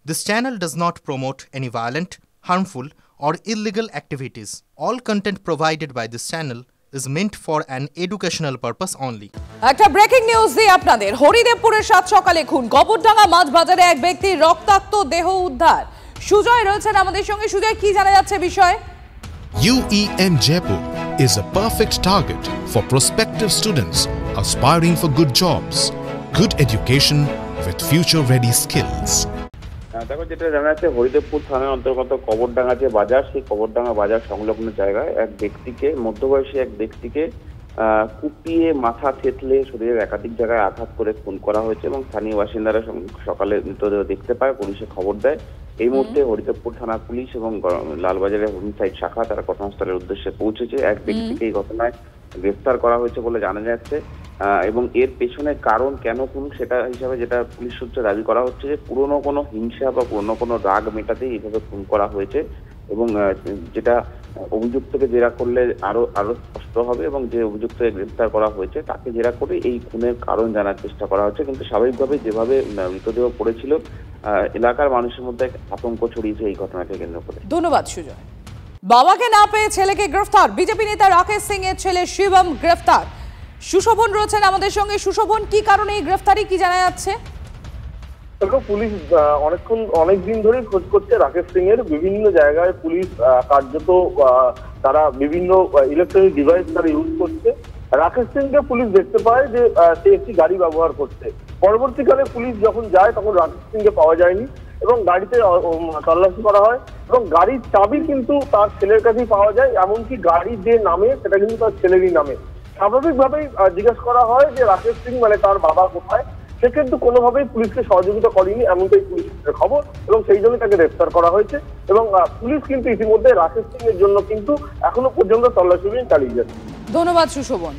This channel does not promote any violent, harmful, or illegal activities. All content provided by this channel is meant for an educational purpose only. একটা breaking news দিয়ে আপনাদের হরিদেবপুরের সাত সকালে খুন কবরডাঙ্গা মাছ বাজারে এক ব্যক্তির রক্তাক্ত দেহ উদ্ধার। সুজয় রয়েছেন আমাদের সঙ্গে। সুজয়, কি জানা যাচ্ছে বিষয়? UEM Jaipur is a perfect target for prospective students aspiring for good jobs, good education with future-ready skills. দেখো, যেটা জানা যাচ্ছে হরিদেবপুর থানার অন্তর্গত কবরডাঙ্গা যে বাজার, সেই কবরডাঙ্গা বাজার সংলগ্ন জায়গায় এক ব্যক্তিকে, মধ্যবয়সী এক ব্যক্তিকে কুপিয়ে মাথা থেতলে শরীরের একাধিক জায়গায় আঘাত করে খুন করা হয়েছে এবং স্থানীয় বাসিন্দারা সকালে মৃতদেহ দেখতে পায়, পুলিশে খবর দেয়। এই মুহূর্তে হরিদেবপুর থানা পুলিশ এবং লালবাজারের হোমসাইড শাখা তারা ঘটনাস্থলের উদ্দেশ্যে পৌঁছেছে। এক ব্যক্তিকে এই ঘটনায় গ্রেফতার করা হয়েছে বলে জানা যাচ্ছে এবং এর পেছনে কারণ কেন খুন সেটা হিসাবে যেটা পুলিশ সূত্রে দাবি করা হচ্ছে যে পুরনো কোনো হিংসা বা পুরনো কোনো রাগ মেটাতেই এইভাবে খুন করা হয়েছে এবং যেটা অভিযুক্তকে জেরা করলে আরো স্পষ্ট হবে এবং যে অভিযুক্তকে গ্রেফতার করা হয়েছে তাকে জেরা করে এই খুনের কারণ জানার চেষ্টা করা হচ্ছে। কিন্তু স্বাভাবিকভাবে যেভাবে মৃতদেহ পড়েছিল, এলাকার মানুষের মধ্যে আতঙ্ক ছড়িয়েছে এই ঘটনাকে কেন্দ্র করে। ধন্যবাদ সুজয়। বাবাকে না পেয়ে ছেলেকে গ্রেফতার, বিজেপি নেতা রাকেশ সিং এর ছেলে শিবম গ্রেফতার। সুশোভন রয়েছেন আমাদের সঙ্গে। সুশোভন, কি কারণে এই গ্রেফতারি, কি জানা যাচ্ছে? পুলিশ অনেকদিন ধরে খোঁজ করছে রাকেশ সিং এর। বিভিন্ন জায়গায় পুলিশ কার্যত তারা বিভিন্ন ইলেকট্রনিক ডিভাইস তারা ইউজ করছে। রাকেশ সিং কে পুলিশ দেখতে পায় যে সে একটি গাড়ি ব্যবহার করছে। পরবর্তীকালে পুলিশ যখন যায় তখন রাকেশ সিং কে পাওয়া যায়নি এবং গাড়িতে তল্লাশি করা হয় এবং গাড়ির চাবি কিন্তু তার ছেলের কাছেই পাওয়া যায়। এমনকি গাড়ি যে নামে সেটা কিন্তু তার ছেলেরই নামে। স্বাভাবিকভাবেই জিজ্ঞেস করা হয় যে রাকেশ সিং মানে তার বাবা কোথায়। সে কিন্তু কোনোভাবেই পুলিশকে সহযোগিতা করেনি, এমনটাই পুলিশের খবর এবং সেই জন্য তাকে গ্রেফতার করা হয়েছে এবং পুলিশ কিন্তু ইতিমধ্যে রাকেশ সিং এর জন্য কিন্তু এখনো পর্যন্ত তল্লাশি চালিয়ে যাচ্ছে। ধন্যবাদ সুশোভন।